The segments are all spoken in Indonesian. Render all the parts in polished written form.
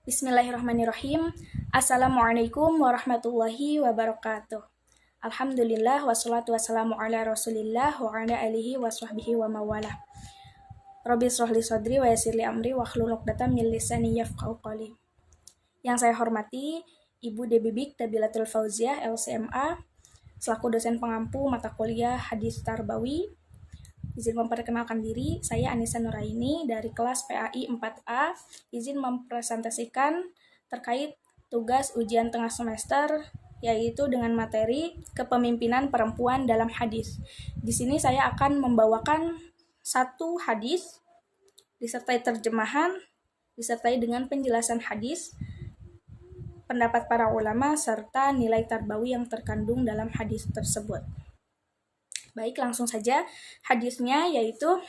Bismillahirrahmanirrahim. Assalamualaikum warahmatullahi wabarakatuh. Alhamdulillah wassalatu wassalamu ala rasulillah wa ala alihi wa sahbihi wa mawalah. Rabbi shrah li sadri wa yassir li amri wa hlul 'uqdatam min lisani yafqahu qawli. Yang saya hormati Ibu Debbie Bik Tabilatul Fauziah LCMA selaku dosen pengampu mata kuliah Hadis Tarbawi. Izin memperkenalkan diri, saya Anissa Nuraini dari kelas PAI 4A. Izin mempresentasikan terkait tugas ujian tengah semester, yaitu dengan materi kepemimpinan perempuan dalam hadis. Di sini saya akan membawakan satu hadis, disertai terjemahan, disertai dengan penjelasan hadis, pendapat para ulama, serta nilai tarbawi yang terkandung dalam hadis tersebut. Baik, langsung saja hadisnya, yaitu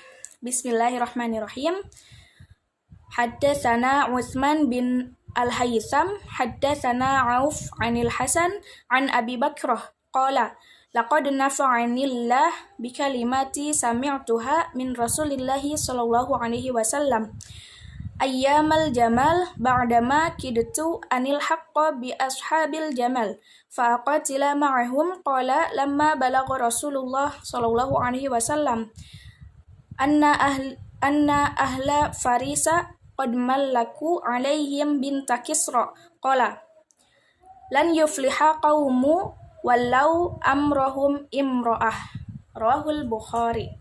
Bismillahirrahmanirrahim. Haddatsana Utsman bin Al-Haytham haddatsana Auf 'anil Hasan 'an Abi Bakrah qala laqad nafa'anillah bi kalimati sami'tuha min Rasulillahi sallallahu alaihi wasallam ayyamal jamal ba'dama kidtu anil haqqa bi ashabil jamal faqatila ma'ahum qala lamma balagha Rasulullah sallallahu alaihi wasallam anna ahla farisa qad mallaku alaihim binta Kisra qala lan yufliha qaumu walau amrohum imro'ah. Rawahul Bukhari.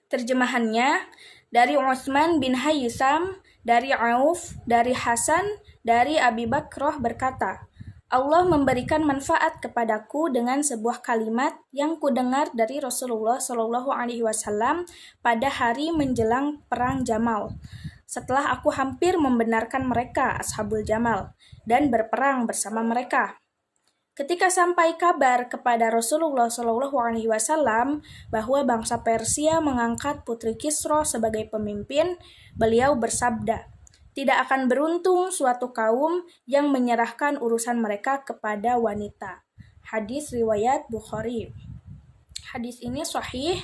Terjemahannya, dari Utsman bin Haytham, dari Auf, dari Hasan, dari Abi Bakrah berkata, Allah memberikan manfaat kepadaku dengan sebuah kalimat yang kudengar dari Rasulullah Shallallahu Alaihi Wasallam pada hari menjelang perang Jamal. Setelah aku hampir membenarkan mereka, Ashabul Jamal, dan berperang bersama mereka. Ketika sampai kabar kepada Rasulullah Shallallahu Alaihi Wasallam bahwa bangsa Persia mengangkat Putri Kisra sebagai pemimpin, beliau bersabda, tidak akan beruntung suatu kaum yang menyerahkan urusan mereka kepada wanita. Hadis riwayat Bukhari. Hadis ini sahih,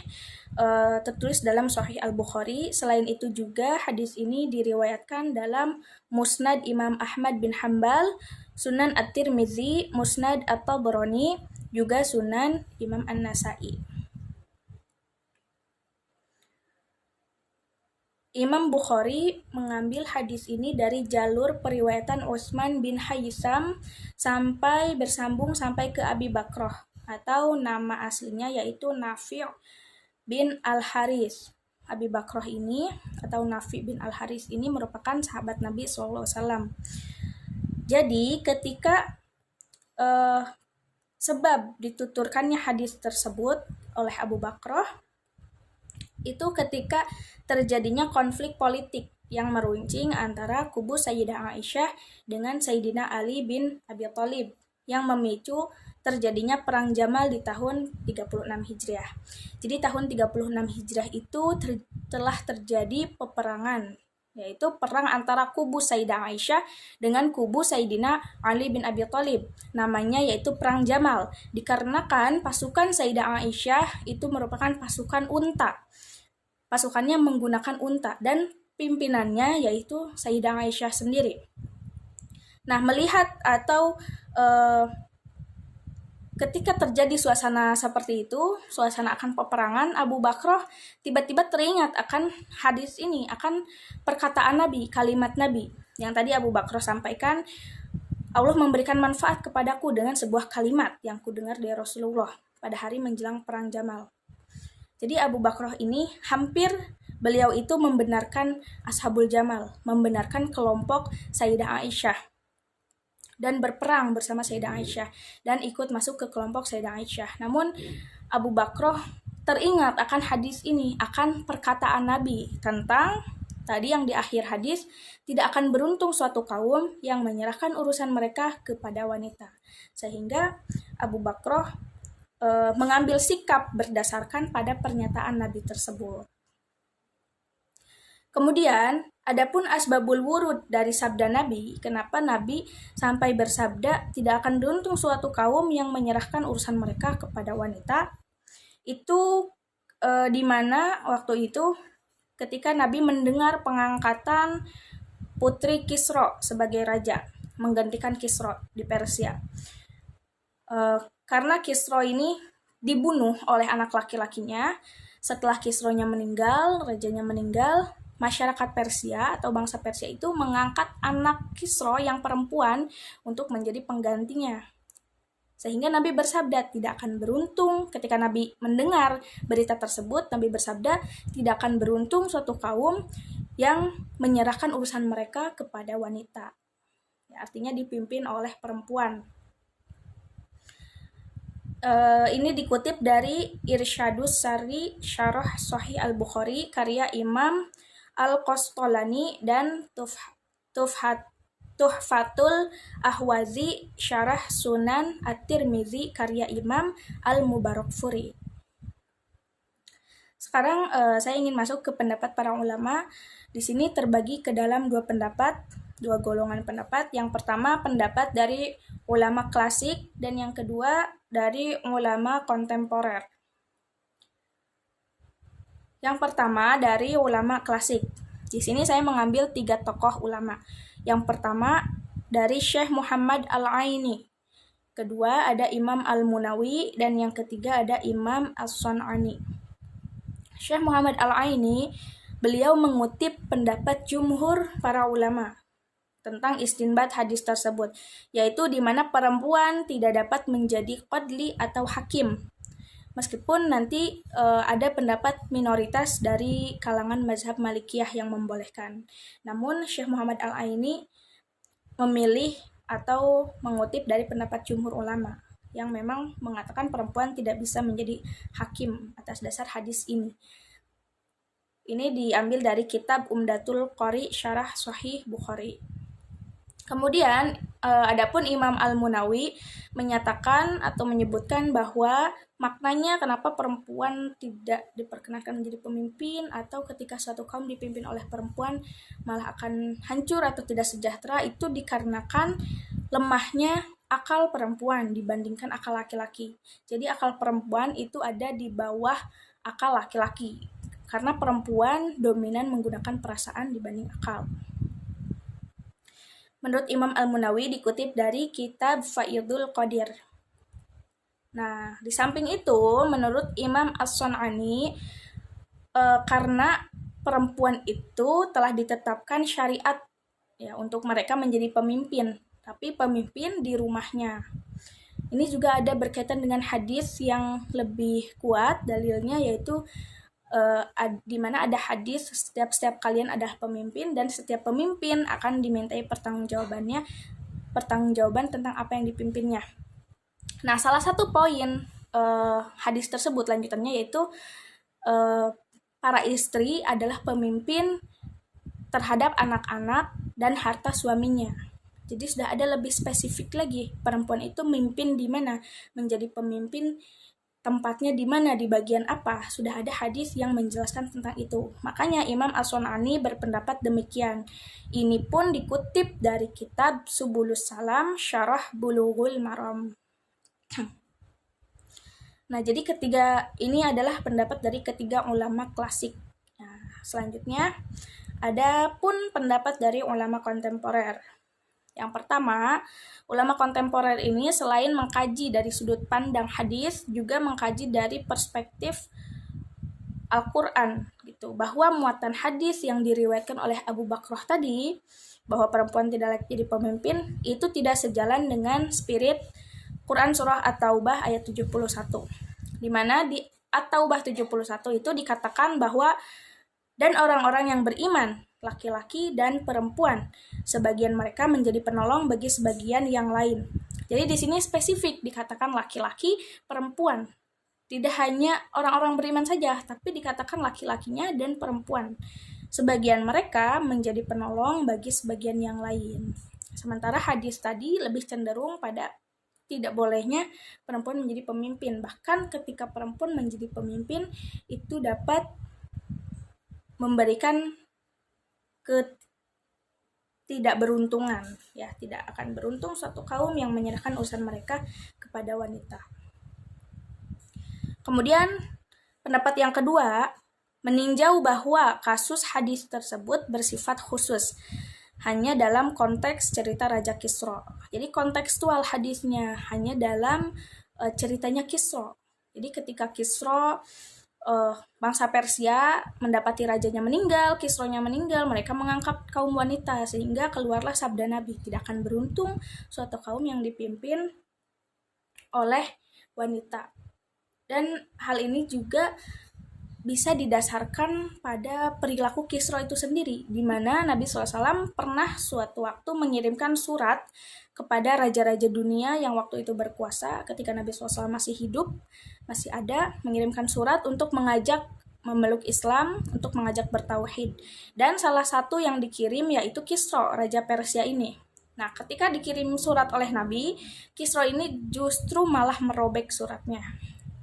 tertulis dalam Sahih Al-Bukhari. Selain itu juga hadis ini diriwayatkan dalam Musnad Imam Ahmad bin Hanbal, Sunan At-Tirmizi, Musnad At-Tabrani, juga Sunan Imam An-Nasa'i. Imam Bukhari mengambil hadis ini dari jalur periwayatan Utsman bin Haytham sampai bersambung sampai ke Abi Bakrah, atau nama aslinya yaitu Nafi' bin Al-Haris. Abi Bakrah ini atau Nafi' bin Al-Haris ini merupakan sahabat Nabi SAW. Jadi ketika sebab dituturkannya hadis tersebut oleh Abu Bakrah, itu ketika terjadinya konflik politik yang meruncing antara kubu Sayyidah Aisyah dengan Sayyidina Ali bin Abi Thalib yang memicu terjadinya perang Jamal di tahun 36 Hijriah. Jadi tahun 36 Hijriah itu telah terjadi peperangan, yaitu perang antara kubu Sayyidah Aisyah dengan kubu Sayyidina Ali bin Abi Thalib. Namanya yaitu perang Jamal, dikarenakan pasukan Sayyidah Aisyah itu merupakan pasukan unta. Pasukannya menggunakan unta dan pimpinannya yaitu Sayyidah Aisyah sendiri. Nah, melihat atau ketika terjadi suasana seperti itu, suasana akan peperangan, Abu Bakrah tiba-tiba teringat akan hadis ini, akan perkataan Nabi, kalimat Nabi. Yang tadi Abu Bakrah sampaikan, Allah memberikan manfaat kepadaku dengan sebuah kalimat yang kudengar dari Rasulullah pada hari menjelang perang Jamal. Jadi Abu Bakrah ini beliau itu membenarkan Ashabul Jamal, membenarkan kelompok Sayyidah Aisyah dan berperang bersama Sayyidah Aisyah dan ikut masuk ke kelompok Sayyidah Aisyah. Namun Abu Bakrah teringat akan hadis ini, akan perkataan Nabi tentang tadi yang di akhir hadis, tidak akan beruntung suatu kaum yang menyerahkan urusan mereka kepada wanita. Sehingga Abu Bakrah mengambil sikap berdasarkan pada pernyataan Nabi tersebut. Kemudian, adapun asbabul wurud dari sabda Nabi, kenapa Nabi sampai bersabda tidak akan beruntung suatu kaum yang menyerahkan urusan mereka kepada wanita, itu di mana waktu itu ketika Nabi mendengar pengangkatan putri Kisra sebagai raja, menggantikan Kisra di Persia. Karena Kisra ini dibunuh oleh anak laki-lakinya, setelah Kisronya meninggal, rajanya meninggal, masyarakat Persia atau bangsa Persia itu mengangkat anak Kisra yang perempuan untuk menjadi penggantinya. Sehingga Nabi bersabda, tidak akan beruntung ketika Nabi mendengar berita tersebut, Nabi bersabda, tidak akan beruntung suatu kaum yang menyerahkan urusan mereka kepada wanita. Ya, artinya dipimpin oleh perempuan. Ini dikutip dari Irsyadus Sari Syarah Sahih Al-Bukhari karya Imam Al-Qastolani dan Tuhfatul Ahwazi Syarah Sunan At-Tirmizi karya Imam Al-Mubarakfuri. Sekarang saya ingin masuk ke pendapat para ulama. Di sini terbagi ke dalam dua golongan pendapat. Yang pertama pendapat dari ulama klasik dan yang kedua dari ulama kontemporer. Yang pertama dari ulama klasik. Di sini saya mengambil 3 tokoh ulama. Yang pertama dari Syekh Muhammad Al-Aini. Kedua ada Imam Al-Munawi dan yang ketiga ada Imam As-Sun'ani. Syekh Muhammad Al-Aini, beliau mengutip pendapat jumhur para ulama tentang istinbat hadis tersebut, yaitu di mana perempuan tidak dapat menjadi qadli atau hakim. Meskipun nanti ada pendapat minoritas dari kalangan mazhab Malikiyah yang membolehkan. Namun Syekh Muhammad Al-Aini memilih atau mengutip dari pendapat jumhur ulama yang memang mengatakan perempuan tidak bisa menjadi hakim atas dasar hadis ini. Ini diambil dari kitab Umdatul Qari Syarah Sahih Bukhari. Kemudian, adapun Imam Al-Munawi menyatakan atau menyebutkan bahwa maknanya kenapa perempuan tidak diperkenankan menjadi pemimpin atau ketika suatu kaum dipimpin oleh perempuan malah akan hancur atau tidak sejahtera itu dikarenakan lemahnya akal perempuan dibandingkan akal laki-laki. Jadi akal perempuan itu ada di bawah akal laki-laki karena perempuan dominan menggunakan perasaan dibanding akal. Menurut Imam Al-Munawi dikutip dari kitab Faidul Qadir. Nah, di samping itu menurut Imam As-Sun'ani karena perempuan itu telah ditetapkan syariat ya untuk mereka menjadi pemimpin, tapi pemimpin di rumahnya. Ini juga ada berkaitan dengan hadis yang lebih kuat dalilnya yaitu di mana ada hadis setiap kalian adalah pemimpin dan setiap pemimpin akan dimintai pertanggungjawaban tentang apa yang dipimpinnya. Nah, salah satu poin hadis tersebut lanjutannya yaitu para istri adalah pemimpin terhadap anak-anak dan harta suaminya. Jadi sudah ada lebih spesifik lagi perempuan itu memimpin di mana, menjadi pemimpin tempatnya di mana, di bagian apa, sudah ada hadis yang menjelaskan tentang itu. Makanya Imam As-Sun'ani berpendapat demikian. Ini pun dikutip dari kitab Subulus Salam Syarah Bulughul Maram. Nah, jadi ini adalah pendapat dari ketiga ulama klasik. Nah, selanjutnya ada pun pendapat dari ulama kontemporer. Yang pertama, ulama kontemporer ini selain mengkaji dari sudut pandang hadis, juga mengkaji dari perspektif Al-Quran, gitu. Bahwa muatan hadis yang diriwayatkan oleh Abu Bakrah tadi, bahwa perempuan tidak layak jadi pemimpin, itu tidak sejalan dengan spirit Quran Surah At-Taubah ayat 71. Di mana di At-Taubah 71 itu dikatakan bahwa dan orang-orang yang beriman, laki-laki dan perempuan, sebagian mereka menjadi penolong bagi sebagian yang lain. Jadi di sini spesifik dikatakan laki-laki, perempuan. Tidak hanya orang-orang beriman saja, tapi dikatakan laki-lakinya dan perempuan. Sebagian mereka menjadi penolong bagi sebagian yang lain. Sementara hadis tadi lebih cenderung pada tidak bolehnya perempuan menjadi pemimpin. Bahkan ketika perempuan menjadi pemimpin, itu dapat memberikan ketidakberuntungan, ya, tidak akan beruntung suatu kaum yang menyerahkan urusan mereka kepada wanita. Kemudian pendapat yang kedua meninjau bahwa kasus hadis tersebut bersifat khusus. hanya dalam konteks cerita Raja Kisra. Jadi kontekstual hadisnya hanya dalam ceritanya Kisra. Jadi ketika Kisra bangsa Persia mendapati rajanya meninggal, Kisronya meninggal, mereka mengangkat kaum wanita sehingga keluarlah sabda Nabi, tidak akan beruntung suatu kaum yang dipimpin oleh wanita. Dan hal ini juga bisa didasarkan pada perilaku Kisra itu sendiri, di mana Nabi SAW pernah suatu waktu mengirimkan surat kepada raja-raja dunia yang waktu itu berkuasa ketika Nabi SAW masih hidup, masih ada, mengirimkan surat untuk mengajak memeluk Islam, untuk mengajak bertauhid. Dan salah satu yang dikirim yaitu Kisra, Raja Persia ini. Nah, ketika dikirim surat oleh Nabi, Kisra ini justru malah merobek suratnya.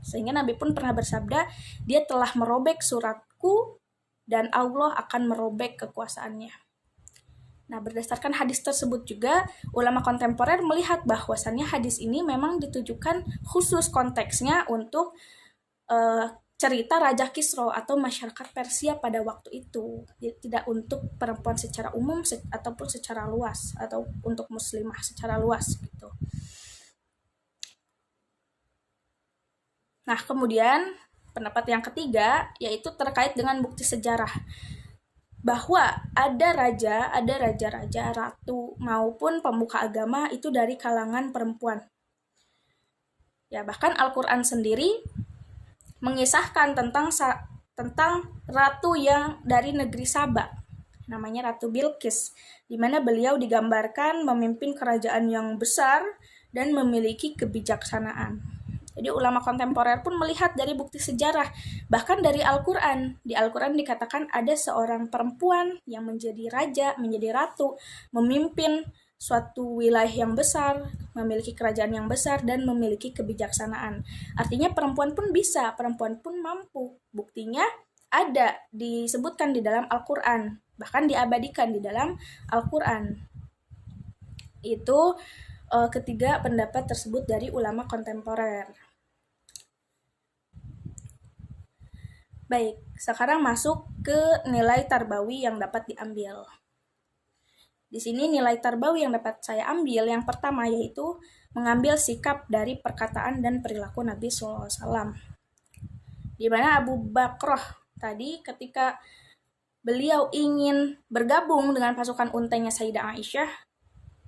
Sehingga Nabi pun pernah bersabda, dia telah merobek suratku dan Allah akan merobek kekuasaannya. Nah, berdasarkan hadis tersebut juga, ulama kontemporer melihat bahwasannya hadis ini memang ditujukan khusus konteksnya untuk cerita Raja Kisra atau masyarakat Persia pada waktu itu. Jadi, tidak untuk perempuan secara umum ataupun secara luas, atau untuk muslimah secara luas gitu. Nah, kemudian pendapat yang ketiga yaitu terkait dengan bukti sejarah bahwa ada raja-raja, ratu maupun pemuka agama itu dari kalangan perempuan. Ya, bahkan Al-Qur'an sendiri mengisahkan tentang ratu yang dari negeri Saba, namanya Ratu Bilqis, di mana beliau digambarkan memimpin kerajaan yang besar dan memiliki kebijaksanaan. Jadi ulama kontemporer pun melihat dari bukti sejarah, bahkan dari Al-Quran. Di Al-Quran dikatakan ada seorang perempuan yang menjadi raja, menjadi ratu, memimpin suatu wilayah yang besar, memiliki kerajaan yang besar, dan memiliki kebijaksanaan. Artinya perempuan pun bisa, perempuan pun mampu. Buktinya ada, disebutkan di dalam Al-Quran, bahkan diabadikan di dalam Al-Quran. Itu ketiga pendapat tersebut dari ulama kontemporer. Baik, sekarang masuk ke nilai tarbawi yang dapat diambil. Di sini nilai tarbawi yang dapat saya ambil yang pertama yaitu mengambil sikap dari perkataan dan perilaku Nabi SAW. Di mana Abu Bakrah tadi ketika beliau ingin bergabung dengan pasukan untainya Sayyidah Aisyah,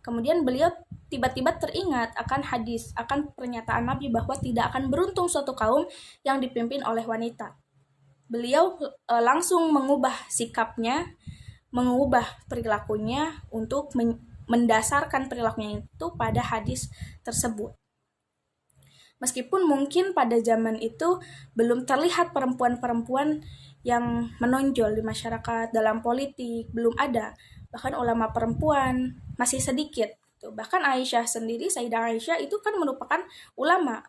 kemudian beliau tiba-tiba teringat akan hadis, akan pernyataan Nabi bahwa tidak akan beruntung suatu kaum yang dipimpin oleh wanita. Beliau langsung mengubah sikapnya, mengubah perilakunya untuk mendasarkan perilakunya itu pada hadis tersebut. Meskipun mungkin pada zaman itu belum terlihat perempuan-perempuan yang menonjol di masyarakat, dalam politik, belum ada. Bahkan ulama perempuan masih sedikit. Bahkan Aisyah sendiri, Sayyidah Aisyah itu kan merupakan ulama,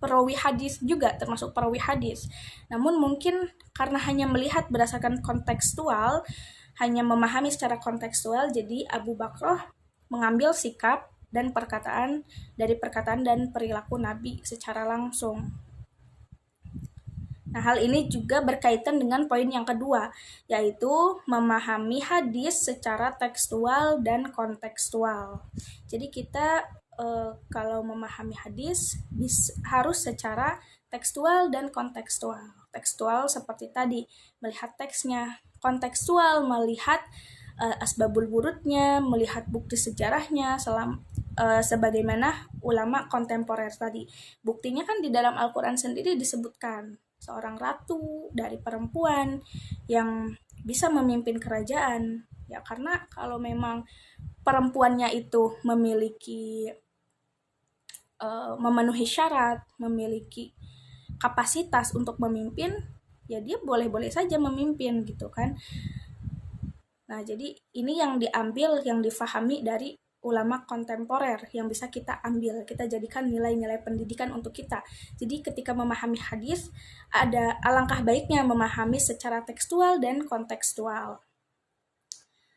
perawi hadis juga, termasuk perawi hadis. Namun mungkin karena hanya melihat berdasarkan kontekstual, hanya memahami secara kontekstual, jadi Abu Bakrah mengambil sikap dan perkataan dan perilaku Nabi secara langsung. Nah, hal ini juga berkaitan dengan poin yang kedua, yaitu memahami hadis secara tekstual dan kontekstual. Jadi kita kalau memahami hadis harus secara tekstual dan kontekstual. Tekstual seperti tadi, melihat teksnya. Kontekstual melihat asbabul wurudnya, melihat bukti sejarahnya, sebagaimana ulama kontemporer tadi. Buktinya kan di dalam Al-Quran sendiri disebutkan seorang ratu dari perempuan yang bisa memimpin kerajaan. Ya, karena kalau memang perempuannya itu memiliki memenuhi syarat, memiliki kapasitas untuk memimpin, ya dia boleh-boleh saja memimpin gitu kan. Nah, jadi ini yang diambil, yang difahami dari ulama kontemporer yang bisa kita ambil, kita jadikan nilai-nilai pendidikan untuk kita. Jadi ketika memahami hadis, ada alangkah baiknya memahami secara tekstual dan kontekstual.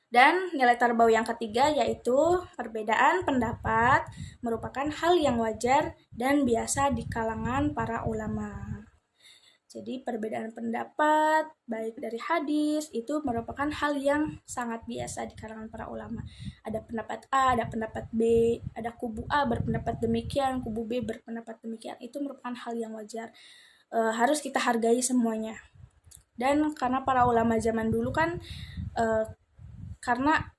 Dan nilai tarbawi yang ketiga yaitu perbedaan pendapat merupakan hal yang wajar dan biasa di kalangan para ulama. Jadi perbedaan pendapat, baik dari hadis, itu merupakan hal yang sangat biasa di kalangan para ulama. Ada pendapat A, ada pendapat B, ada kubu A berpendapat demikian, kubu B berpendapat demikian. Itu merupakan hal yang wajar. Harus kita hargai semuanya. Dan karena para ulama zaman dulu kan, karena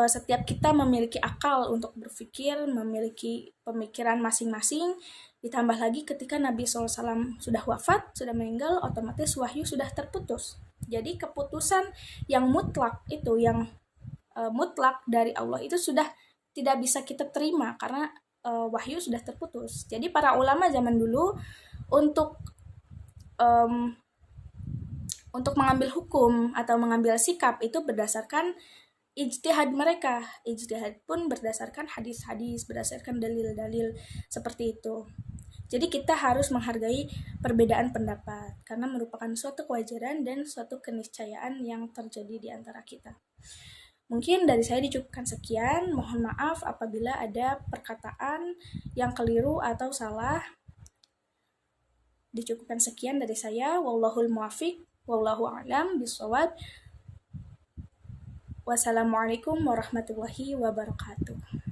setiap kita memiliki akal untuk berpikir, memiliki pemikiran masing-masing, ditambah lagi ketika Nabi SAW sudah wafat, sudah meninggal, otomatis wahyu sudah terputus. Jadi keputusan yang mutlak itu, yang mutlak dari Allah itu sudah tidak bisa kita terima karena wahyu sudah terputus. Jadi para ulama zaman dulu untuk mengambil hukum atau mengambil sikap itu berdasarkan ijtihad mereka. Ijtihad pun berdasarkan hadis-hadis, berdasarkan dalil-dalil seperti itu. Jadi kita harus menghargai perbedaan pendapat karena merupakan suatu kewajaran dan suatu keniscayaan yang terjadi di antara kita. Mungkin dari saya dicukupkan sekian. Mohon maaf apabila ada perkataan yang keliru atau salah. Dicukupkan sekian dari saya. Wallahul muwaffiq, wallahu a'lam bishawab. Wassalamualaikum warahmatullahi wabarakatuh.